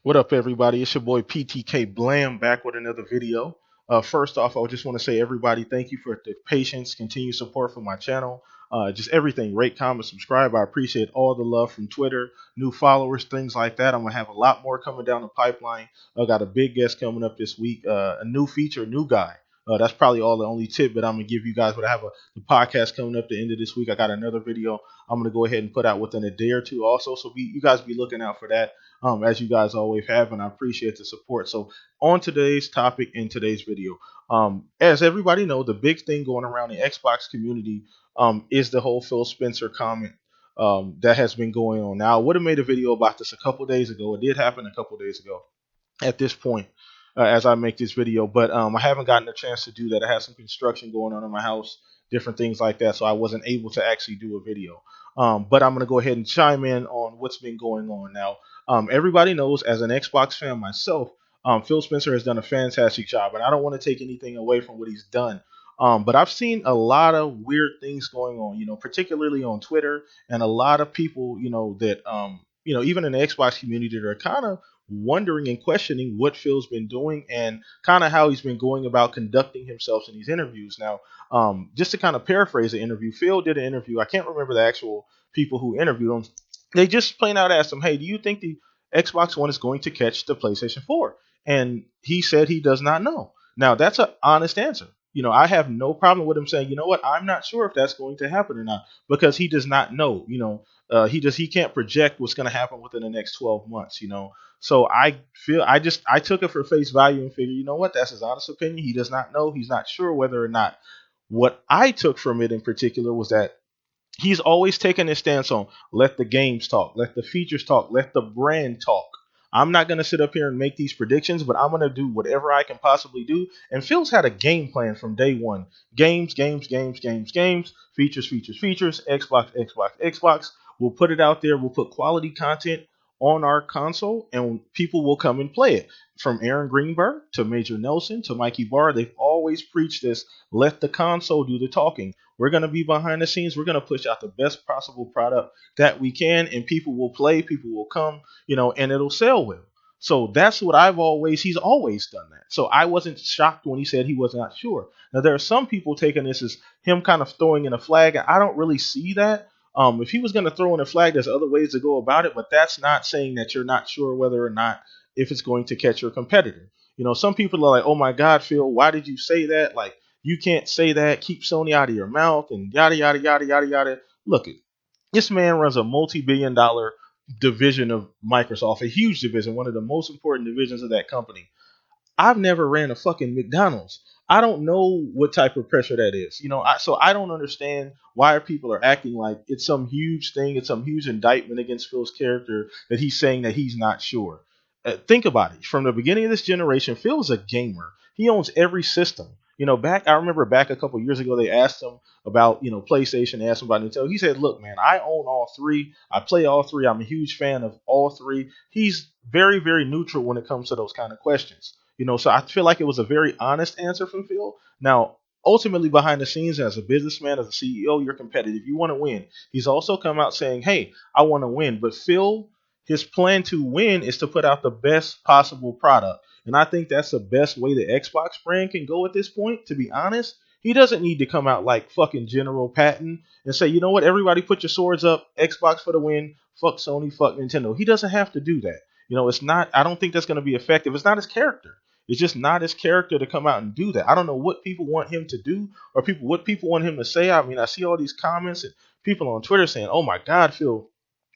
What up, everybody? It's your boy PTK Blam back with another video. First off, I just want to say, everybody, thank you for the patience, continued support for my channel. Just everything, rate, comment, subscribe. I appreciate all the love from Twitter, new followers, things like that. I'm going to have a lot more coming down the pipeline. I got a big guest coming up this week, a new feature, a new guy. That's probably all the only tip that I'm going to give you guys. But I have the podcast coming up the end of this week. I got another video I'm going to go ahead and put out within a day or two also. So you guys be looking out for that as you guys always have, and I appreciate the support. So, on today's topic in today's video, as everybody know, the big thing going around the Xbox community is the whole Phil Spencer comment that has been going on. Now, I would have made a video about this a couple days ago. It did happen a couple days ago at this point as I make this video, but I haven't gotten a chance to do that. I have some construction going on in my house, different things like that, so I wasn't able to actually do a video. But I'm going to go ahead and chime in on what's been going on now. Everybody knows, as an Xbox fan myself, Phil Spencer has done a fantastic job, and I don't want to take anything away from what he's done. But I've seen a lot of weird things going on, particularly on Twitter, and a lot of people, that, even in the Xbox community, that are kind of wondering and questioning what Phil's been doing and kind of how he's been going about conducting himself in these interviews. Now, just to kind of paraphrase the interview, Phil did an interview. I can't remember the actual people who interviewed him. They just plain out asked him, "Hey, do you think the Xbox One is going to catch the PlayStation 4?" And he said he does not know. Now, that's an honest answer. I have no problem with him saying, I'm not sure if that's going to happen or not, because he does not know. He can't project what's going to happen within the next 12 months. So I took it for face value and figured, that's his honest opinion. He does not know. He's not sure whether or not. What I took from it in particular was that he's always taken his stance on let the games talk, let the features talk, let the brand talk. I'm not going to sit up here and make these predictions, but I'm going to do whatever I can possibly do. And Phil's had a game plan from day one. Games, games, games, games, games, features, features, features, Xbox, Xbox, Xbox. We'll put it out there. We'll put quality content on our console, and people will come and play it. From Aaron Greenberg to Major Nelson to Mikey Barr, they've always preached this let the console do the talking. We're going to be behind the scenes. We're going to push out the best possible product that we can, and people will play, people will come, and it'll sell well. So that's what he's always done that. So I wasn't shocked when he said he was not sure. Now, there are some people taking this as him kind of throwing in a flag, and I don't really see that. If he was going to throw in a flag, there's other ways to go about it, but that's not saying that you're not sure whether or not if it's going to catch your competitor. Some people are like, oh my God, Phil, why did you say that? Like, you can't say that. Keep Sony out of your mouth and yada, yada, yada, yada, yada. Look, this man runs a multi-billion-dollar division of Microsoft, a huge division, one of the most important divisions of that company. I've never ran a fucking McDonald's. I don't know what type of pressure that is. So I don't understand why people are acting like it's some huge thing, it's some huge indictment against Phil's character that he's saying that he's not sure. Think about it. From the beginning of this generation, Phil is a gamer. He owns every system. I remember back a couple years ago, they asked him about, PlayStation, they asked him about Nintendo. He said, look, man, I own all three. I play all three. I'm a huge fan of all three. He's very, very neutral when it comes to those kind of questions. So I feel like it was a very honest answer from Phil. Now, ultimately, behind the scenes, as a businessman, as a CEO, you're competitive. You want to win. He's also come out saying, hey, I want to win. But Phil, his plan to win is to put out the best possible product. And I think that's the best way the Xbox brand can go at this point, to be honest. He doesn't need to come out like fucking General Patton and say, you know what, everybody put your swords up, Xbox for the win, fuck Sony, fuck Nintendo. He doesn't have to do that. It's not, I don't think that's going to be effective. It's not his character. It's just not his character to come out and do that. I don't know what people want him to do or what people want him to say. I mean, I see all these comments and people on Twitter saying, oh my God, Phil,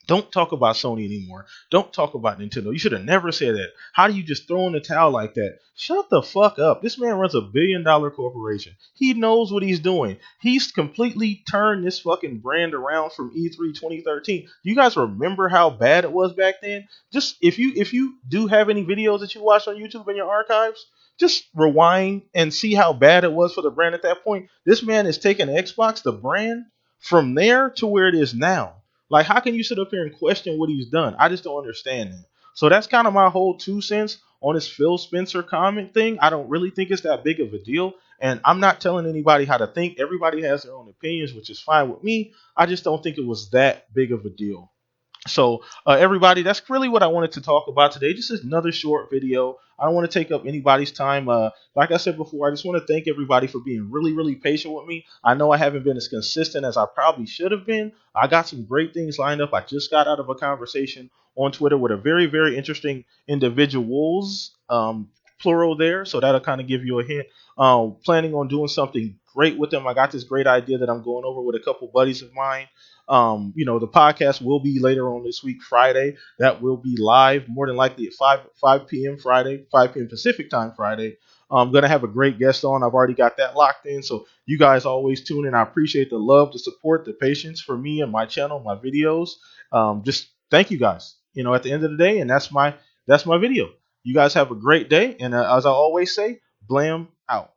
don't talk about Sony anymore. Don't talk about Nintendo. You should have never said that. How do you just throw in the towel like that? Shut the fuck up. This man runs $1 billion corporation. He knows what he's doing. He's completely turned this fucking brand around from E3 2013. You guys remember how bad it was back then? Just if you do have any videos that you watch on YouTube in your archives, just rewind and see how bad it was for the brand at that point. This man is taking Xbox, the brand, from there to where it is now. Like, how can you sit up here and question what he's done? I just don't understand that. So that's kind of my whole 2 cents on this Phil Spencer comment thing. I don't really think it's that big of a deal. And I'm not telling anybody how to think. Everybody has their own opinions, which is fine with me. I just don't think it was that big of a deal. So, everybody, that's really what I wanted to talk about today. Just another short video. I don't want to take up anybody's time. Like I said before, I just want to thank everybody for being really, really patient with me. I know I haven't been as consistent as I probably should have been. I got some great things lined up. I just got out of a conversation on Twitter with a very, very interesting individuals, plural there. So that'll kind of give you a hint. Planning on doing something great with them. I got this great idea that I'm going over with a couple buddies of mine. The podcast will be later on this week, Friday. That will be live, more than likely at 5 p.m. Friday, 5 p.m. Pacific time Friday. I'm gonna have a great guest on. I've already got that locked in. So you guys always tune in. I appreciate the love, the support, the patience for me and my channel, my videos. Just thank you guys. At the end of the day, and that's my video. You guys have a great day, and as I always say, Blam out.